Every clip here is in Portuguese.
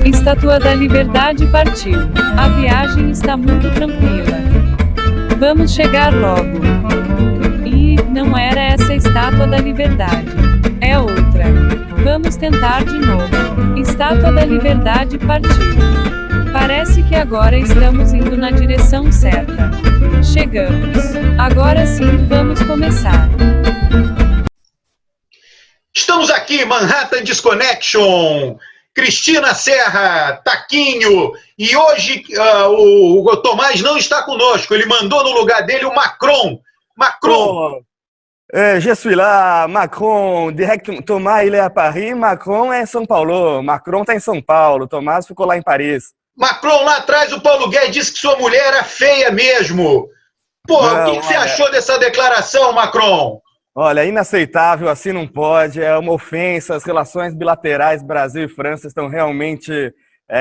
Estátua da Liberdade partiu. A viagem está muito tranquila. Vamos chegar logo. E não era essa Estátua da Liberdade. É outra. Vamos tentar de novo. Estátua da Liberdade partiu. Parece que agora estamos indo na direção certa. Chegamos. Agora sim, vamos começar. Estamos aqui, Manhattan Disconnection. Cristina Serra, Taquinho, e hoje o Tomás não está conosco, ele mandou no lugar dele o Macron. Macron! Je suis là, Macron, direct, Tomás ele é a Paris, Macron é em São Paulo, Macron está em São Paulo, Tomás ficou lá em Paris. Macron, lá atrás o Paulo Guedes disse que sua mulher era feia mesmo. Pô, o que você achou dessa declaração, Macron? Olha, inaceitável, assim não pode, é uma ofensa, as relações bilaterais Brasil e França estão realmente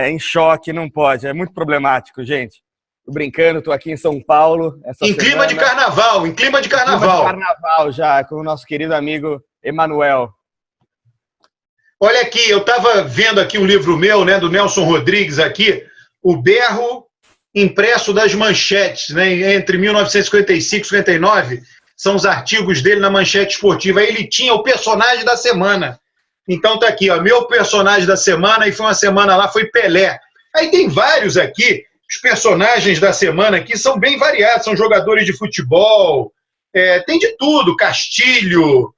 em choque, não pode, é muito problemático, gente. Tô brincando, tô aqui em São Paulo. Clima de carnaval, em clima de carnaval. Clima de carnaval já, com o nosso querido amigo Emanuel. Olha aqui, eu estava vendo aqui um livro meu, né, do Nelson Rodrigues aqui, O Berro Impresso das Manchetes, né, entre 1955 e 59, são os artigos dele na Manchete Esportiva. Aí ele tinha o personagem da semana. Então tá aqui, ó, meu personagem da semana, e foi uma semana lá, foi Pelé. Aí tem vários aqui, os personagens da semana aqui são bem variados, são jogadores de futebol, tem de tudo, Castilho,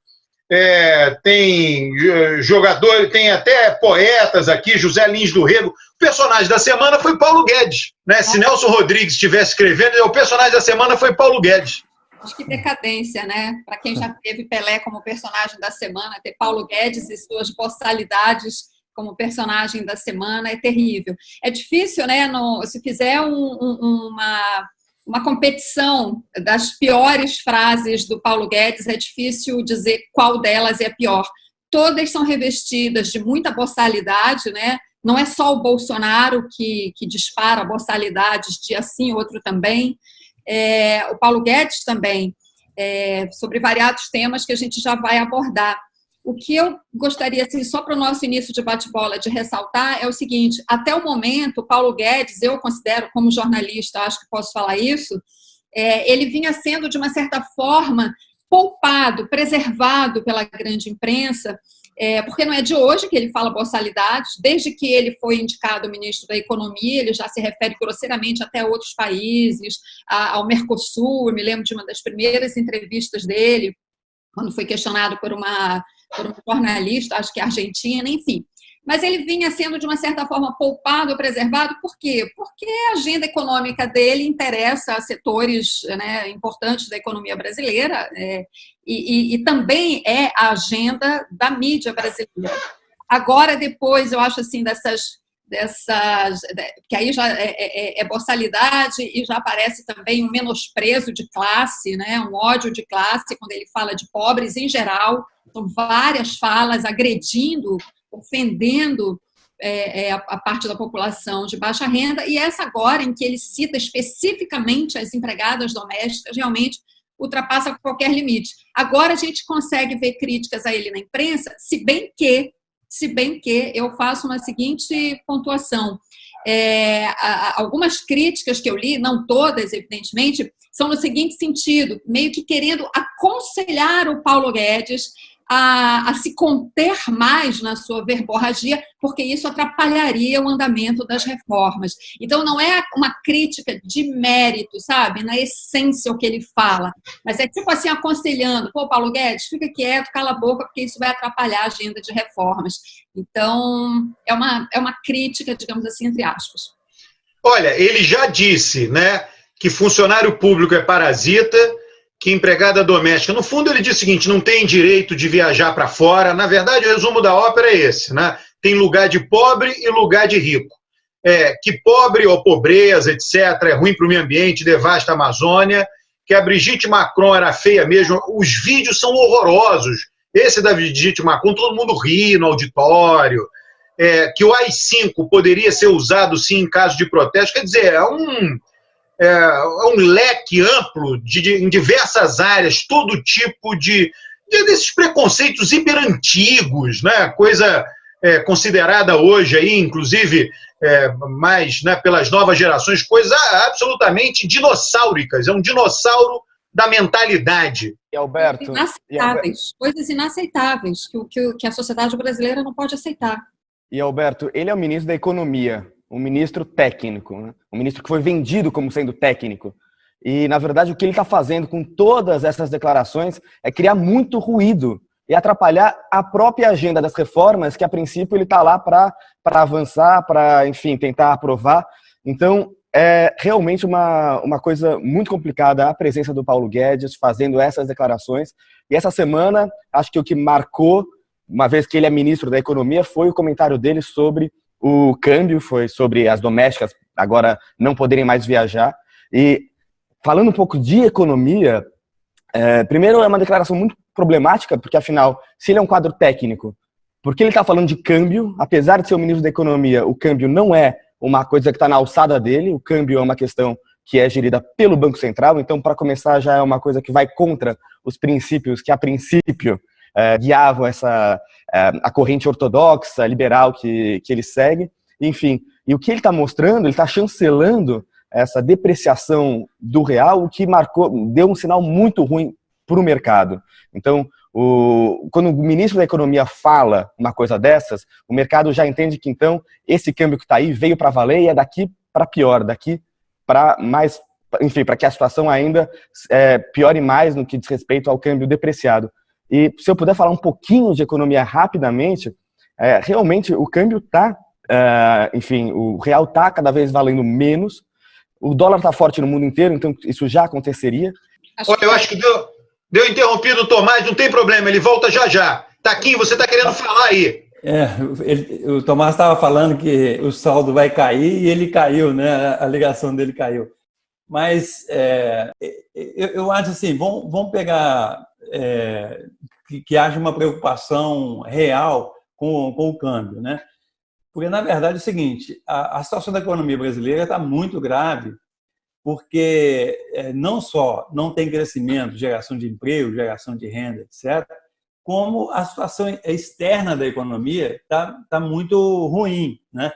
tem jogador, tem até poetas aqui, José Lins do Rego. O personagem da semana foi Paulo Guedes, né? Se Nelson Rodrigues estivesse escrevendo, o personagem da semana foi Paulo Guedes. Acho que decadência, né? Para quem já teve Pelé como personagem da semana, ter Paulo Guedes e suas boçalidades como personagem da semana é terrível. É difícil, né? Se fizer uma competição das piores frases do Paulo Guedes, é difícil dizer qual delas é a pior. Todas são revestidas de muita boçalidade, né? Não é só o Bolsonaro que dispara boçalidades de assim, outro também. O Paulo Guedes também, sobre variados temas que a gente já vai abordar. O que eu gostaria, assim, só para o nosso início de bate-bola, de ressaltar é o seguinte: até o momento, o Paulo Guedes, eu considero como jornalista, acho que posso falar isso, ele vinha sendo, de uma certa forma, poupado, preservado pela grande imprensa, porque não é de hoje que ele fala boçalidades, desde que ele foi indicado ministro da Economia, ele já se refere grosseiramente até a outros países, ao Mercosul. Eu me lembro de uma das primeiras entrevistas dele, quando foi questionado por uma jornalista, acho que argentina, enfim. Mas ele vinha sendo, de uma certa forma, poupado, preservado. Por quê? Porque a agenda econômica dele interessa a setores, né, importantes da economia brasileira, e também é a agenda da mídia brasileira. Agora, depois, eu acho assim, que aí já é boçalidade e já aparece também um menosprezo de classe, né, um ódio de classe, quando ele fala de pobres em geral. São várias falas agredindo, ofendendo a parte da população de baixa renda, e essa agora, em que ele cita especificamente as empregadas domésticas, realmente ultrapassa qualquer limite. Agora a gente consegue ver críticas a ele na imprensa, se bem que eu faço uma seguinte pontuação. Algumas críticas que eu li, não todas, evidentemente, são no seguinte sentido, meio que querendo aconselhar o Paulo Guedes a se conter mais na sua verborragia, porque isso atrapalharia o andamento das reformas. Então, não é uma crítica de mérito, sabe? Na essência, o que ele fala. Mas é tipo assim, aconselhando: pô, Paulo Guedes, fica quieto, cala a boca, porque isso vai atrapalhar a agenda de reformas. Então, é uma crítica, digamos assim, entre aspas. Olha, ele já disse, né, que funcionário público é parasita, que empregada doméstica, no fundo ele diz o seguinte: não tem direito de viajar para fora. Na verdade, o resumo da ópera é esse, né? Tem lugar de pobre e lugar de rico. Que pobre ou pobreza, etc., é ruim para o meio ambiente, devasta a Amazônia, que a Brigitte Macron era feia mesmo. Os vídeos são horrorosos. Esse da Brigitte Macron, todo mundo ri no auditório. Que o AI-5 poderia ser usado, sim, em caso de protesto. Quer dizer, é um leque amplo em diversas áreas, todo tipo desses preconceitos hiperantigos, né? Coisa considerada hoje, aí, inclusive, mais, né, pelas novas gerações, coisas absolutamente dinossáuricas. É um dinossauro da mentalidade. E Alberto? Inaceitáveis, coisas inaceitáveis que a sociedade brasileira não pode aceitar. E Alberto, ele é o ministro da Economia, um ministro técnico, né? Um ministro que foi vendido como sendo técnico. E, na verdade, o que ele está fazendo com todas essas declarações é criar muito ruído e atrapalhar a própria agenda das reformas, que, a princípio, ele está lá para avançar, para, enfim, tentar aprovar. Então, é realmente uma coisa muito complicada a presença do Paulo Guedes fazendo essas declarações. E essa semana, acho que o que marcou, uma vez que ele é ministro da Economia, foi o comentário dele sobre o câmbio, foi sobre as domésticas agora não poderem mais viajar. E falando um pouco de economia, primeiro é uma declaração muito problemática, porque afinal, se ele é um quadro técnico, por que ele está falando de câmbio? Apesar de ser o ministro da Economia, o câmbio não é uma coisa que está na alçada dele, o câmbio é uma questão que é gerida pelo Banco Central, então, para começar, já é uma coisa que vai contra os princípios que, a princípio, guiavam a corrente ortodoxa, liberal que ele segue. Enfim, e o que ele está mostrando, ele está chancelando essa depreciação do real, o que deu um sinal muito ruim para o mercado. Então, quando o ministro da Economia fala uma coisa dessas, o mercado já entende que, então, esse câmbio que está aí veio para valer e é daqui para pior, daqui para mais, enfim, para que a situação ainda piore mais no que diz respeito ao câmbio depreciado. E se eu puder falar um pouquinho de economia rapidamente, realmente o câmbio está, enfim, o real está cada vez valendo menos, o dólar está forte no mundo inteiro, então isso já aconteceria. Olha, eu acho que deu interrompido o Tomás, não tem problema, ele volta já já. Taquinho, você está querendo falar aí. O Tomás estava falando que o saldo vai cair e ele caiu, né? A ligação dele caiu. Mas eu acho assim, vamos pegar que haja uma preocupação real com o câmbio, né? Porque, na verdade, é o seguinte, a situação da economia brasileira está muito grave, porque não só não tem crescimento, geração de emprego, geração de renda, etc., como a situação externa da economia está muito ruim, né?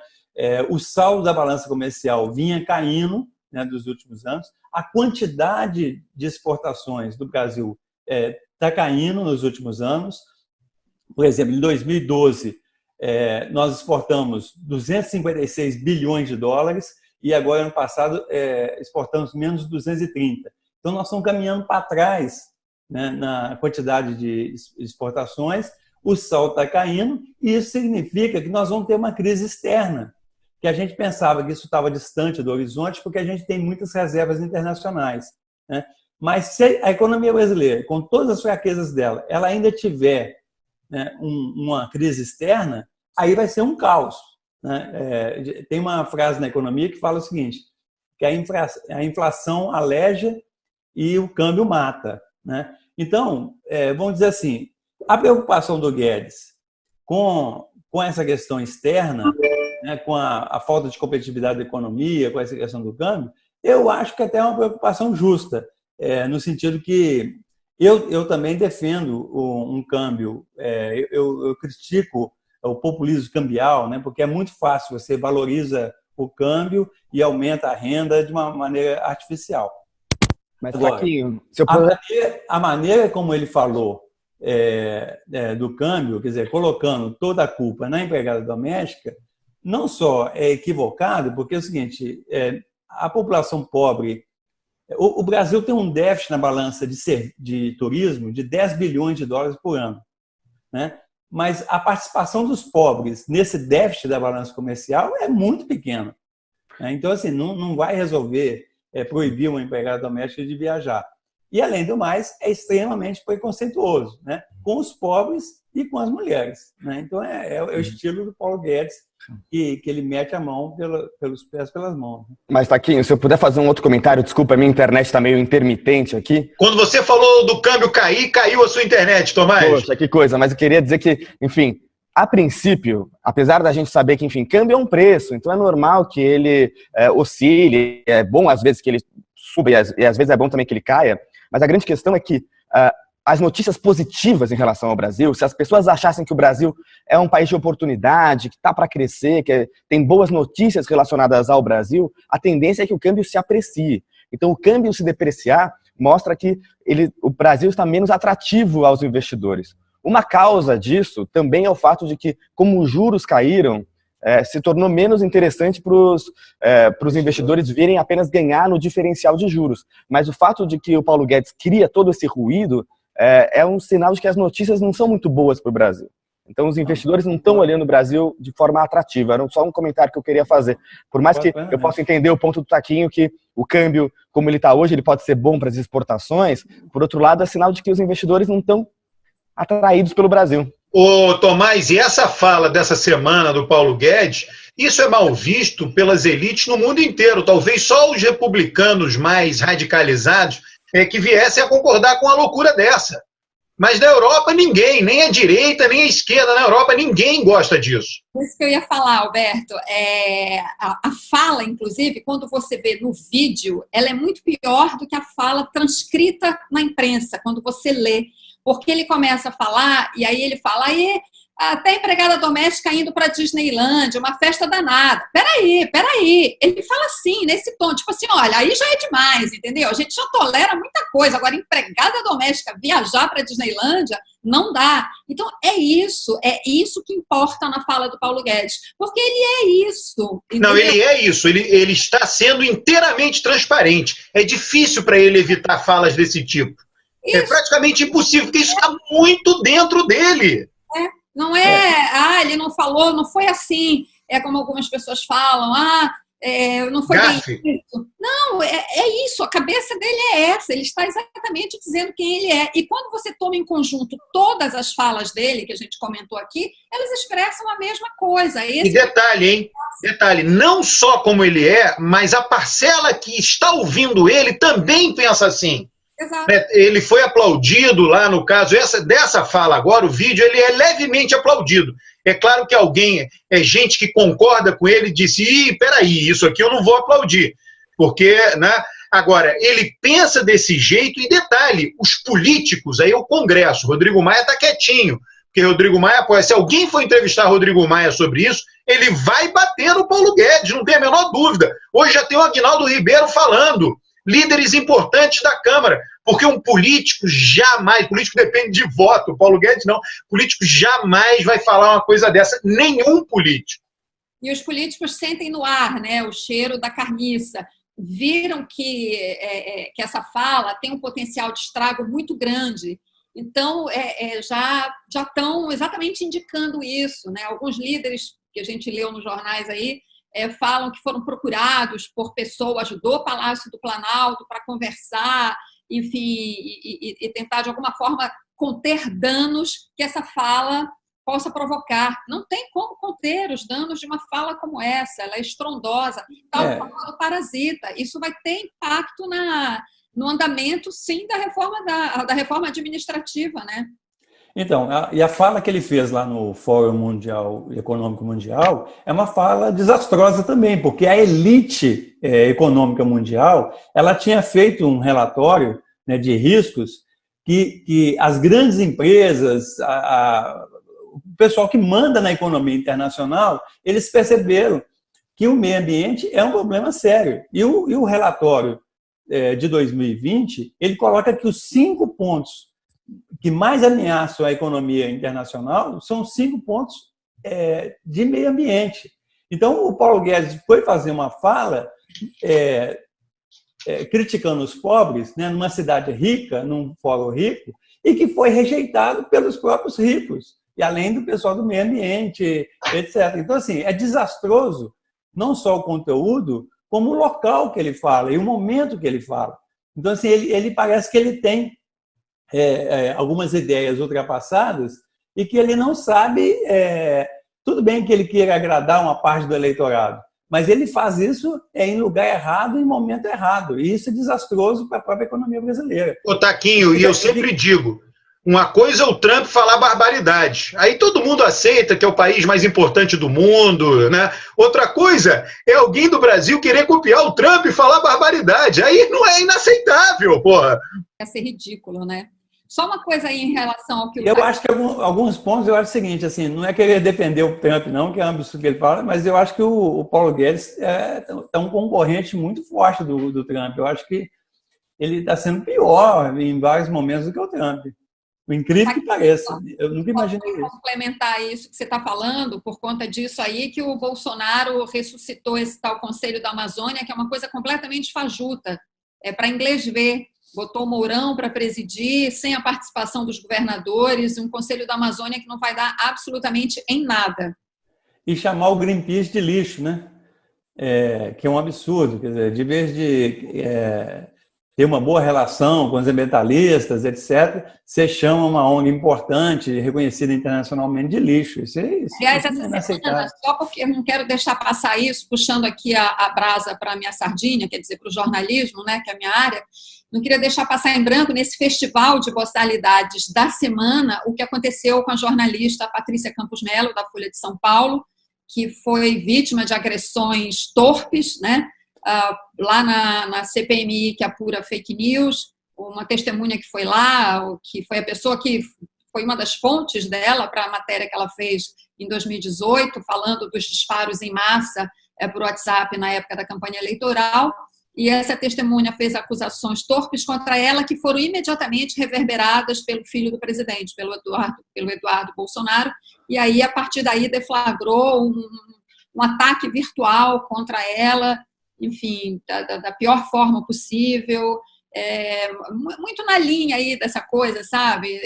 O saldo da balança comercial vinha caindo, né, dos últimos anos, a quantidade de exportações do Brasil está caindo nos últimos anos. Por exemplo, em 2012, nós exportamos 256 bilhões de dólares e agora, ano passado, exportamos menos de 230. Então, nós estamos caminhando para trás, né, na quantidade de exportações, o saldo está caindo e isso significa que nós vamos ter uma crise externa, que a gente pensava que isso estava distante do horizonte porque a gente tem muitas reservas internacionais, né? Mas se a economia brasileira, com todas as fraquezas dela, ela ainda tiver, né, uma crise externa, aí vai ser um caos, né? Tem uma frase na economia que fala o seguinte, que a inflação aleja e o câmbio mata, né? Então, vamos dizer assim, a preocupação do Guedes com essa questão externa, né, com a falta de competitividade da economia, com essa questão do câmbio, eu acho que até é uma preocupação justa, no sentido que eu também defendo um câmbio, eu critico o populismo cambial, né, porque é muito fácil, você valoriza o câmbio e aumenta a renda de uma maneira artificial. Mas, agora, Taquinho, se eu puder... a maneira como ele falou do câmbio, quer dizer, colocando toda a culpa na empregada doméstica, não só é equivocado, porque é o seguinte, a população pobre, o Brasil tem um déficit na balança de turismo de 10 bilhões de dólares por ano, né? Mas a participação dos pobres nesse déficit da balança comercial é muito pequena, né? Então, assim, não vai resolver proibir uma empregada doméstica de viajar. E, além do mais, é extremamente preconceituoso, né? Com os pobres e com as mulheres, né? Então, é o estilo do Paulo Guedes, que ele mete a mão pelos pés, pelas mãos. Mas, Taquinho, se eu puder fazer um outro comentário, desculpa, a minha internet está meio intermitente aqui. Quando você falou do câmbio cair, caiu a sua internet, Tomás. Poxa, que coisa, mas eu queria dizer que, enfim, a princípio, apesar da gente saber que, enfim, câmbio é um preço, então é normal que ele oscile, é bom às vezes que ele suba e às vezes é bom também que ele caia, mas a grande questão é que as notícias positivas em relação ao Brasil, se as pessoas achassem que o Brasil é um país de oportunidade, que está para crescer, que tem boas notícias relacionadas ao Brasil, a tendência é que o câmbio se aprecie. Então, o câmbio se depreciar mostra que o Brasil está menos atrativo aos investidores. Uma causa disso também é o fato de que, como os juros caíram, se tornou menos interessante para os investidores virem apenas ganhar no diferencial de juros. Mas o fato de que o Paulo Guedes cria todo esse ruído é um sinal de que as notícias não são muito boas para o Brasil. Então, os investidores não estão olhando o Brasil de forma atrativa. Era só um comentário que eu queria fazer. Por mais que eu possa entender o ponto do Taquinho, que o câmbio, como ele está hoje, ele pode ser bom para as exportações, por outro lado, é sinal de que os investidores não estão atraídos pelo Brasil. Ô, Tomás, e essa fala dessa semana do Paulo Guedes, isso é mal visto pelas elites no mundo inteiro. Talvez só os republicanos mais radicalizados que viessem a concordar com uma loucura dessa. Mas na Europa ninguém, nem a direita, nem a esquerda na Europa, ninguém gosta disso. Isso que eu ia falar, Alberto. A fala, inclusive, quando você vê no vídeo, ela é muito pior do que a fala transcrita na imprensa, quando você lê. Porque ele começa a falar, e aí ele fala, aí até empregada doméstica indo para Disneylândia, uma festa danada. Peraí. Ele fala assim, nesse tom, tipo assim, olha, aí já é demais, entendeu? A gente já tolera muita coisa, agora empregada doméstica viajar para Disneylândia, não dá. Então, é isso que importa na fala do Paulo Guedes, porque ele é isso. Entendeu? Não, ele é isso, ele está sendo inteiramente transparente. É difícil para ele evitar falas desse tipo. Isso. É praticamente impossível, porque isso está muito dentro dele. Não é, ele não falou, não foi assim, como algumas pessoas falam, não foi Gafe. bem isso. Não, é isso, a cabeça dele é essa, ele está exatamente dizendo quem ele é. E quando você toma em conjunto todas as falas dele, que a gente comentou aqui, elas expressam a mesma coisa. E detalhe, hein? Detalhe, não só como ele é, mas a parcela que está ouvindo ele também pensa assim. Exato. Ele foi aplaudido lá, no caso, dessa fala agora, o vídeo, ele é levemente aplaudido. É claro que gente que concorda com ele, disse, peraí, isso aqui eu não vou aplaudir. Porque, né? Agora, ele pensa desse jeito, e detalhe, os políticos, aí o Congresso, Rodrigo Maia está quietinho, porque Rodrigo Maia, se alguém for entrevistar Rodrigo Maia sobre isso, ele vai bater no Paulo Guedes, não tem a menor dúvida. Hoje já tem o Aguinaldo Ribeiro falando, líderes importantes da Câmara, porque um político depende de voto, Paulo Guedes não, político jamais vai falar uma coisa dessa, nenhum político. E os políticos sentem no ar, né, o cheiro da carniça, viram que essa fala tem um potencial de estrago muito grande, então já estão exatamente indicando isso, né? Alguns líderes que a gente leu nos jornais aí, falam que foram procurados por pessoas do Palácio do Planalto para conversar, enfim, e tentar de alguma forma conter danos que essa fala possa provocar. Não tem como conter os danos de uma fala como essa, ela é estrondosa, tal como do parasita. Isso vai ter impacto no andamento, sim, da reforma administrativa, né? Então, e a fala que ele fez lá no Fórum Econômico Mundial é uma fala desastrosa também, porque a elite econômica mundial ela tinha feito um relatório, né, de riscos que as grandes empresas, o pessoal que manda na economia internacional, eles perceberam que o meio ambiente é um problema sério. E o relatório de 2020, ele coloca que os 5 pontos que mais ameaçam a economia internacional são 5 pontos de meio ambiente. Então, o Paulo Guedes foi fazer uma fala criticando os pobres, né, numa cidade rica, num fórum rico, e que foi rejeitado pelos próprios ricos, e além do pessoal do meio ambiente, etc. Então, assim, é desastroso não só o conteúdo, como o local que ele fala e o momento que ele fala. Então, assim, ele parece que ele tem algumas ideias ultrapassadas e que ele não sabe... tudo bem que ele queira agradar uma parte do eleitorado, mas ele faz isso em lugar errado, em momento errado. E isso é desastroso para a própria economia brasileira. Ô, Taquinho, e eu sempre digo, uma coisa é o Trump falar barbaridade. Aí todo mundo aceita que é o país mais importante do mundo, né? Outra coisa é alguém do Brasil querer copiar o Trump e falar barbaridade. Aí não é inaceitável, porra. Ia ser ridículo, né? Só uma coisa aí em relação ao que o... Eu acho que alguns pontos, eu acho o seguinte, assim, não é querer defender o Trump, não, que é um absurdo que ele fala, mas eu acho que o Paulo Guedes é um concorrente muito forte do Trump. Eu acho que ele está sendo pior em vários momentos do que o Trump. O incrível que pareça. Eu nunca imaginei isso. Complementar isso que você está falando, por conta disso aí que o Bolsonaro ressuscitou esse tal Conselho da Amazônia, que é uma coisa completamente fajuta. É para inglês ver. Botou o Mourão para presidir, sem a participação dos governadores, um Conselho da Amazônia que não vai dar absolutamente em nada. E chamar o Greenpeace de lixo, né? Que é um absurdo. Quer dizer, de vez de ter uma boa relação com os ambientalistas, etc., você chama uma ONG importante, reconhecida internacionalmente, de lixo. Isso Aliás, essa semana, só porque eu não quero deixar passar isso, puxando aqui a brasa para a minha sardinha, quer dizer, para o jornalismo, né, que é a minha área, não queria deixar passar em branco nesse festival de postalidades da semana o que aconteceu com a jornalista Patrícia Campos Melo, da Folha de São Paulo, que foi vítima de agressões torpes, né? Lá na CPMI, que apura fake news, uma testemunha que foi lá, que foi a pessoa que foi uma das fontes dela para a matéria que ela fez em 2018, falando dos disparos em massa por WhatsApp na época da campanha eleitoral, e essa testemunha fez acusações torpes contra ela que foram imediatamente reverberadas pelo filho do presidente, pelo Eduardo Bolsonaro, e aí, a partir daí, deflagrou um ataque virtual contra ela, enfim, da pior forma possível, muito na linha aí dessa coisa, sabe?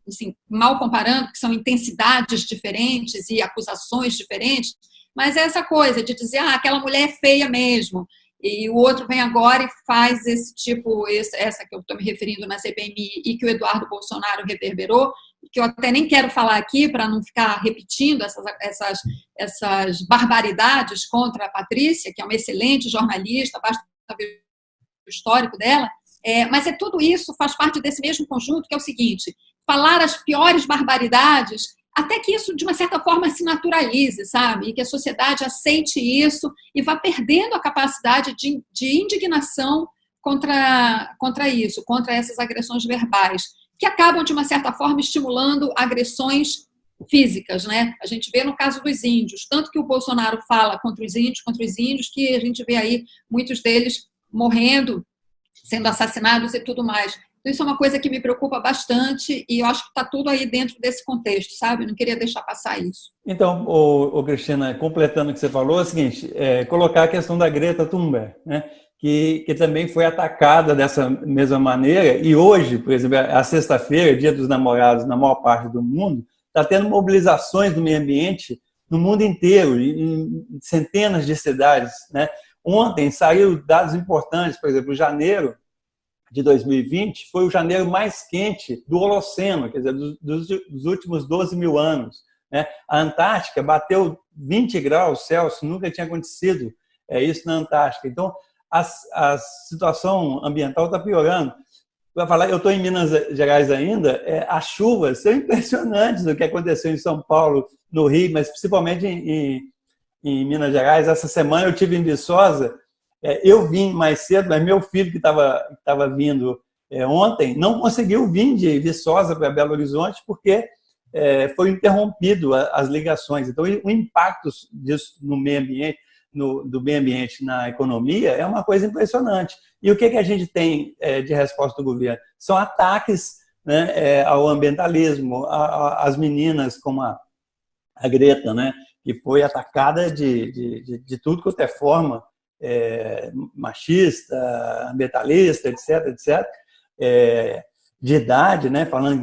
Assim, mal comparando, que são intensidades diferentes e acusações diferentes, mas é essa coisa de dizer, aquela mulher é feia mesmo, e o outro vem agora e faz esse tipo, essa que eu estou me referindo na CPMI e que o Eduardo Bolsonaro reverberou, que eu até nem quero falar aqui para não ficar repetindo essas barbaridades contra a Patrícia, que é uma excelente jornalista, basta ver o histórico dela, mas tudo isso faz parte desse mesmo conjunto, que é o seguinte, falar as piores barbaridades, até que isso, de uma certa forma, se naturalize, sabe? E que a sociedade aceite isso e vá perdendo a capacidade de indignação contra isso, contra essas agressões verbais, que acabam, de uma certa forma, estimulando agressões físicas, né? A gente vê no caso dos índios, tanto que o Bolsonaro fala contra os índios, que a gente vê aí muitos deles morrendo, sendo assassinados e tudo mais. Então, isso é uma coisa que me preocupa bastante e eu acho que está tudo aí dentro desse contexto, sabe? Eu não queria deixar passar isso. Então, Cristina, completando o que você falou, é o seguinte, colocar a questão da Greta Thunberg, né? Que também foi atacada dessa mesma maneira, e hoje, por exemplo, a sexta-feira, Dia dos Namorados, na maior parte do mundo, está tendo mobilizações do meio ambiente no mundo inteiro, em centenas de cidades, né? Ontem saíram dados importantes, por exemplo, janeiro de 2020 foi o janeiro mais quente do Holoceno, quer dizer, dos últimos 12 mil anos, né? A Antártica bateu 20 graus Celsius, nunca tinha acontecido isso na Antártica. Então, a situação ambiental está piorando. Vai falar, eu estou em Minas Gerais ainda, as chuvas são impressionantes do que aconteceu em São Paulo, no Rio, mas principalmente em Minas Gerais. Essa semana eu estive em Viçosa, eu vim mais cedo, mas meu filho que estava vindo ontem não conseguiu vir de Viçosa para Belo Horizonte porque foi interrompido as ligações. Então, o impacto disso no meio ambiente, do meio ambiente na economia é uma coisa impressionante. E o que a gente tem de resposta do governo? São ataques, né, ao ambientalismo, às meninas como a Greta, né, que foi atacada de tudo quanto é forma, machista, ambientalista, etc., de idade, né, falando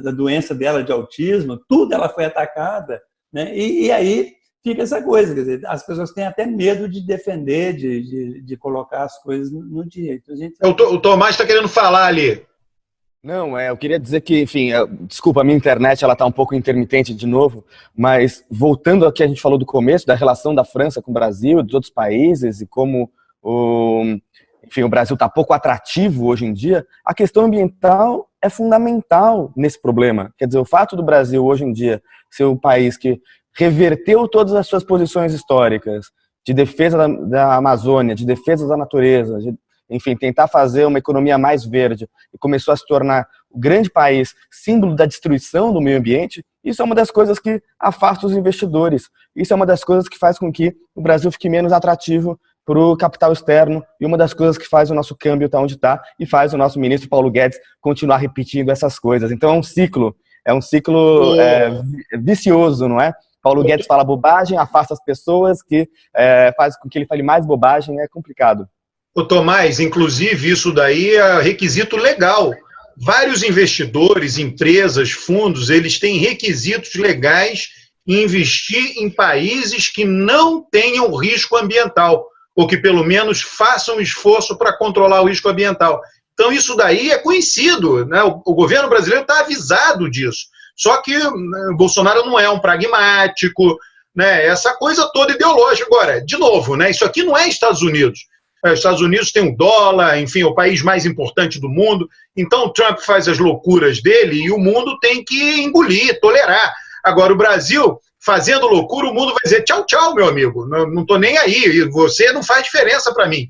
da doença dela de autismo, tudo ela foi atacada, né, e aí fica essa coisa, quer dizer, as pessoas têm até medo de defender, de colocar as coisas no direito. O Tomás está querendo falar ali. Não, eu queria dizer que, enfim, desculpa, a minha internet ela está um pouco intermitente de novo, mas voltando ao que a gente falou do começo, da relação da França com o Brasil e dos outros países e como o Brasil está pouco atrativo hoje em dia, a questão ambiental é fundamental nesse problema. Quer dizer, o fato do Brasil hoje em dia ser o país que reverteu todas as suas posições históricas de defesa da Amazônia, de defesa da natureza, enfim, tentar fazer uma economia mais verde e começou a se tornar o grande país símbolo da destruição do meio ambiente, isso é uma das coisas que afasta os investidores. Isso é uma das coisas que faz com que o Brasil fique menos atrativo para o capital externo e uma das coisas que faz o nosso câmbio estar onde está e faz o nosso ministro Paulo Guedes continuar repetindo essas coisas. Então é um ciclo vicioso, não é? Paulo Guedes fala bobagem, afasta as pessoas, que faz com que ele fale mais bobagem, é complicado. Ô Tomás, inclusive isso daí é requisito legal. Vários investidores, empresas, fundos, eles têm requisitos legais em investir em países que não tenham risco ambiental, ou que pelo menos façam esforço para controlar o risco ambiental. Então isso daí é conhecido, né? O governo brasileiro está avisado disso. Só que o Bolsonaro não é um pragmático, né? Essa coisa toda ideológica. Agora, de novo, né? Isso aqui não é Estados Unidos. Os Estados Unidos tem o dólar, enfim, é o país mais importante do mundo. Então o Trump faz as loucuras dele e o mundo tem que engolir, tolerar. Agora o Brasil, fazendo loucura, o mundo vai dizer tchau, tchau, meu amigo. Não estou nem aí, você não faz diferença para mim.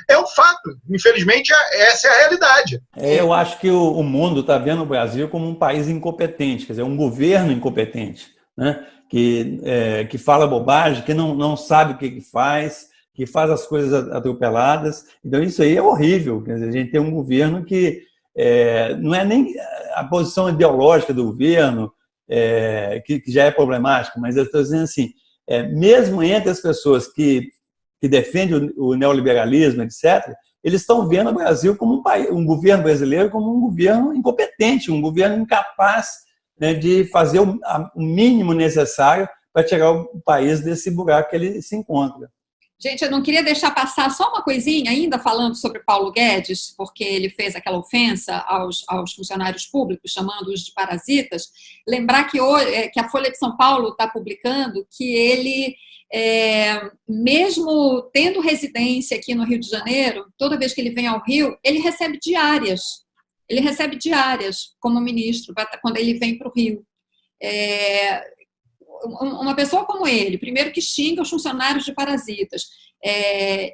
É um fato. Infelizmente, essa é a realidade. Eu acho que o mundo está vendo o Brasil como um país incompetente, quer dizer, um governo incompetente, né? Que fala bobagem, que não sabe o que faz, que faz as coisas atropeladas. Então, isso aí é horrível. Quer dizer, a gente tem um governo que não é nem a posição ideológica do governo, que já é problemático, mas eu estou dizendo assim, mesmo entre as pessoas que defendem o neoliberalismo, etc., eles estão vendo o Brasil como um governo brasileiro como um governo incompetente, um governo incapaz, né, de fazer o mínimo necessário para tirar o país desse buraco que ele se encontra. Gente, eu não queria deixar passar só uma coisinha, ainda falando sobre Paulo Guedes, porque ele fez aquela ofensa aos funcionários públicos, chamando-os de parasitas. Lembrar que a Folha de São Paulo está publicando que ele, mesmo tendo residência aqui no Rio de Janeiro, toda vez que ele vem ao Rio, ele recebe diárias. Ele recebe diárias como ministro, quando ele vem para o Rio. Uma pessoa como ele, primeiro que xinga os funcionários de parasitas,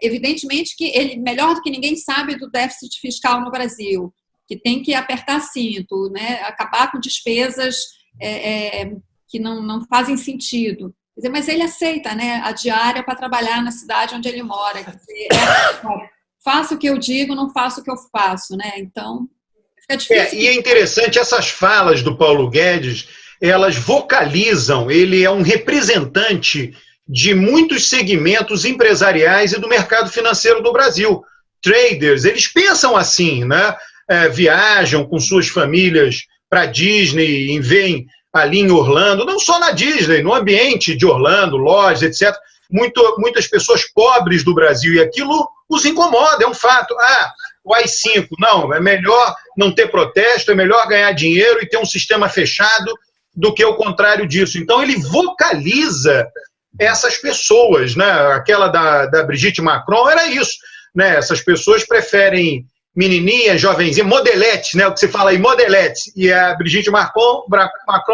evidentemente que ele, melhor do que ninguém, sabe do déficit fiscal no Brasil, que tem que apertar cinto, né, acabar com despesas que não fazem sentido. Quer dizer, mas ele aceita, né, a diária para trabalhar na cidade onde ele mora. Quer dizer, faço o que eu digo, não faço o que eu faço, né? Então, fica difícil. E é interessante, essas falas do Paulo Guedes, elas vocalizam, ele é um representante de muitos segmentos empresariais e do mercado financeiro do Brasil. Traders, eles pensam assim, né? Viajam com suas famílias para Disney e vêm ali em Orlando, não só na Disney, no ambiente de Orlando, lojas, etc. Muitas pessoas pobres do Brasil, e aquilo os incomoda, é um fato. O AI-5, não, é melhor não ter protesto, é melhor ganhar dinheiro e ter um sistema fechado do que o contrário disso. Então, ele vocaliza essas pessoas, né? Aquela da Brigitte Macron era isso, né? Essas pessoas preferem menininha, jovenzinha, modelete, né? O que se fala aí, modelete. E a Brigitte Macron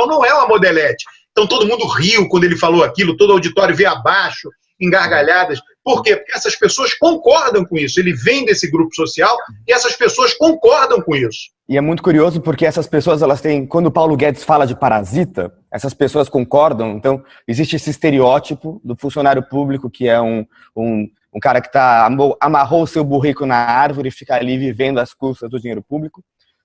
não é uma modelete. Então, todo mundo riu quando ele falou aquilo, todo o auditório veio abaixo, em gargalhadas. Por quê? Porque essas pessoas concordam com isso. Ele vem desse grupo social e essas pessoas concordam com isso. E é muito curioso porque essas pessoas, elas têm, quando o Paulo Guedes fala de parasita, essas pessoas concordam. Então, existe esse estereótipo do funcionário público que é um cara que amarrou o seu burrico na árvore e fica ali vivendo às custas do dinheiro público.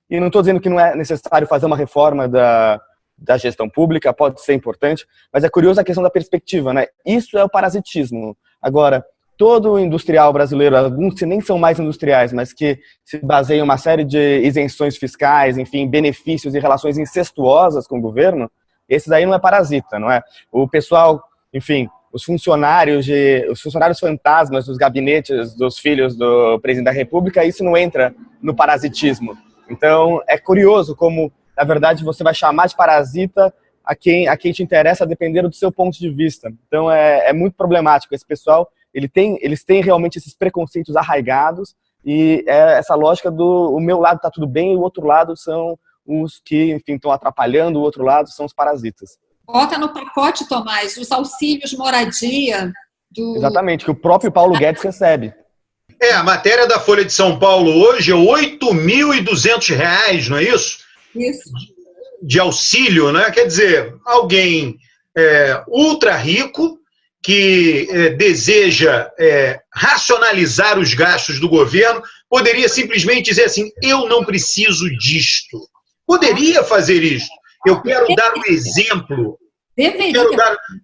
E não estou dizendo que não é necessário fazer uma reforma da gestão pública, pode ser importante, mas é curioso a questão da perspectiva, né? Isso é o parasitismo. Agora, todo industrial brasileiro, alguns que nem são mais industriais, mas que se baseiam em uma série de isenções fiscais, enfim, benefícios e relações incestuosas com o governo, esse daí não é parasita, não é? O pessoal, enfim, os funcionários fantasmas dos gabinetes dos filhos do presidente da República, isso não entra no parasitismo. Então, é curioso como, na verdade, você vai chamar de parasita a quem te interessa, dependendo do seu ponto de vista. Então, é muito problemático. Esse pessoal, eles têm realmente esses preconceitos arraigados e essa lógica do o meu lado está tudo bem e o outro lado são os que, enfim, estão atrapalhando, o outro lado são os parasitas. Bota no pacote, Tomás, os auxílios moradia. Exatamente, que o próprio Paulo Guedes recebe. A matéria da Folha de São Paulo hoje é R$ 8.200, não é isso? Isso. De auxílio, né? Quer dizer, alguém ultra rico que deseja racionalizar os gastos do governo poderia simplesmente dizer assim, eu não preciso disto. Poderia fazer isso. Eu quero dar um exemplo.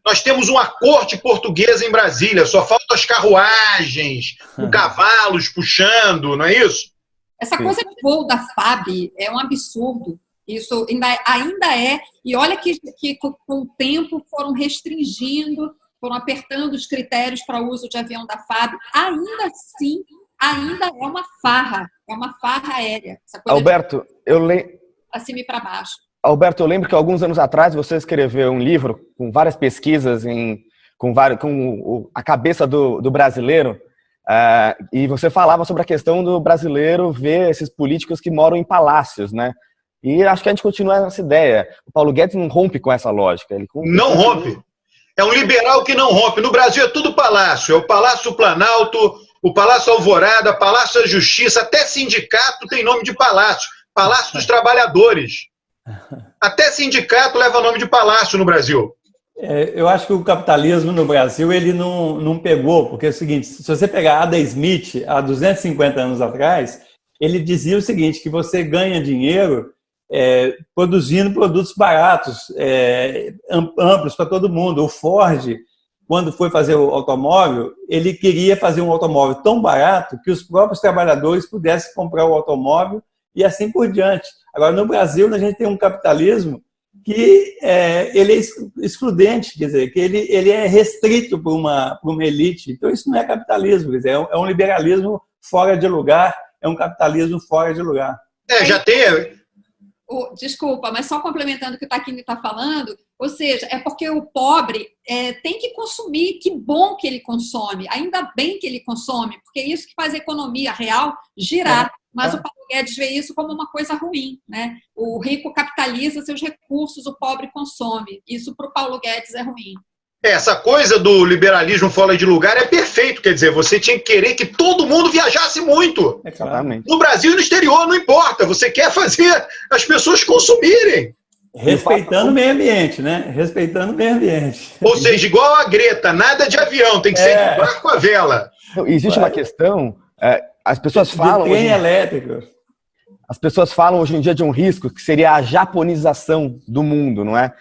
Nós temos uma corte portuguesa em Brasília, só faltam as carruagens, com cavalos puxando, não é isso? Essa coisa de voo da FAB é um absurdo. Isso ainda é. E olha que com o tempo foram restringindo, foram apertando os critérios para o uso de avião da FAB. Ainda assim, ainda é uma farra aérea. Essa coisa Alberto, para cima e para baixo. Alberto, eu lembro que alguns anos atrás você escreveu um livro com várias pesquisas com a cabeça do brasileiro, e você falava sobre a questão do brasileiro ver esses políticos que moram em palácios, né? E acho que a gente continua nessa ideia. O Paulo Guedes não rompe com essa lógica. Não rompe. É um liberal que não rompe. No Brasil é tudo palácio. É o Palácio Planalto, o Palácio Alvorada, Palácio da Justiça, até sindicato tem nome de palácio. Palácio dos Trabalhadores. Até sindicato leva nome de palácio no Brasil. Eu acho que o capitalismo no Brasil ele não pegou, porque é o seguinte, se você pegar Adam Smith, há 250 anos atrás, ele dizia o seguinte, que você ganha dinheiro produzindo produtos baratos, amplos para todo mundo. O Ford, quando foi fazer o automóvel, ele queria fazer um automóvel tão barato que os próprios trabalhadores pudessem comprar o automóvel e assim por diante. Agora, no Brasil, a gente tem um capitalismo que ele é excludente, quer dizer, que ele é restrito por uma elite. Então, isso não é capitalismo, quer dizer, é um liberalismo fora de lugar, é um capitalismo fora de lugar. Já tem... Desculpa, mas só complementando o que o Tacchini está falando, ou seja, é porque o pobre tem que consumir, que bom que ele consome, ainda bem que ele consome, porque é isso que faz a economia real girar. Mas o Paulo Guedes vê isso como uma coisa ruim, né? O rico capitaliza seus recursos, o pobre consome. Isso para o Paulo Guedes é ruim. Essa coisa do liberalismo fora de lugar é perfeito. Quer dizer, você tinha que querer que todo mundo viajasse muito. Exatamente. No Brasil e no exterior, não importa. Você quer fazer as pessoas consumirem. Respeitando o meio ambiente, né? Respeitando o meio ambiente. Ou seja, igual a Greta, nada de avião, tem que ser de barco a vela. Existe uma questão... As pessoas falam... Trem elétrico. As pessoas falam hoje em dia de um risco que seria a japonização do mundo, não é?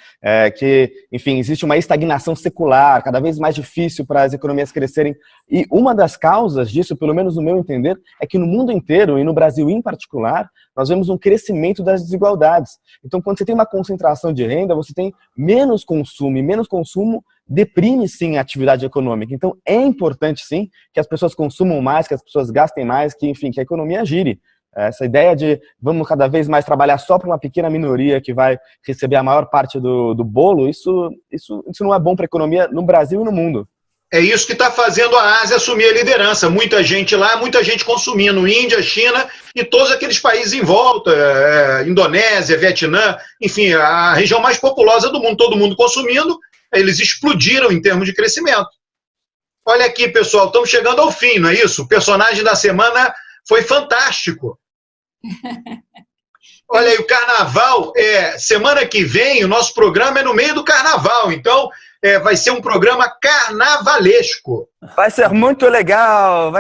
Que, enfim, existe uma estagnação secular, cada vez mais difícil para as economias crescerem. E uma das causas disso, pelo menos no meu entender, é que no mundo inteiro, e no Brasil em particular, nós vemos um crescimento das desigualdades. Então, quando você tem uma concentração de renda, você tem menos consumo, e menos consumo deprime, sim, a atividade econômica. Então, é importante, sim, que as pessoas consumam mais, que as pessoas gastem mais, que, enfim, que a economia gire. Essa ideia de vamos cada vez mais trabalhar só para uma pequena minoria que vai receber a maior parte do bolo, isso não é bom para a economia no Brasil e no mundo. É isso que está fazendo a Ásia assumir a liderança. Muita gente lá, muita gente consumindo. Índia, China e todos aqueles países em volta, Indonésia, Vietnã, enfim, a região mais populosa do mundo, todo mundo consumindo, eles explodiram em termos de crescimento. Olha aqui, pessoal, estamos chegando ao fim, não é isso? O personagem da semana foi fantástico. Olha aí, o carnaval, semana que vem, o nosso programa é no meio do carnaval, então vai ser um programa carnavalesco. Vai ser muito legal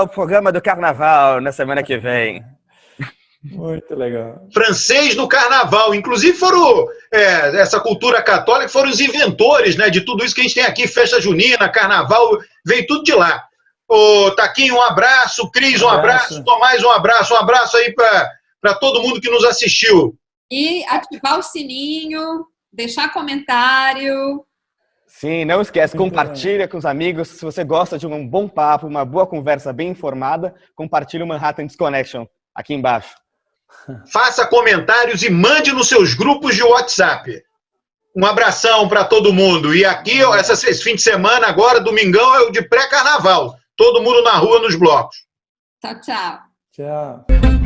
o programa do carnaval na semana que vem. Muito legal. Francês no carnaval, inclusive foram, essa cultura católica, foram os inventores, né, de tudo isso que a gente tem aqui, festa junina, carnaval, veio tudo de lá. Ô, Taquinho, um abraço. Cris, um abraço. Tomás, um abraço. Um abraço aí para todo mundo que nos assistiu. E ativar o sininho, deixar comentário. Sim, não esquece, compartilha com os amigos. Se você gosta de um bom papo, uma boa conversa bem informada, compartilha o Manhattan Disconnection aqui embaixo. Faça comentários e mande nos seus grupos de WhatsApp. Um abração para todo mundo. E aqui, esse fim de semana, agora, domingão, é o de pré-carnaval. Todo mundo na rua, nos blocos. Tchau, tchau. Tchau.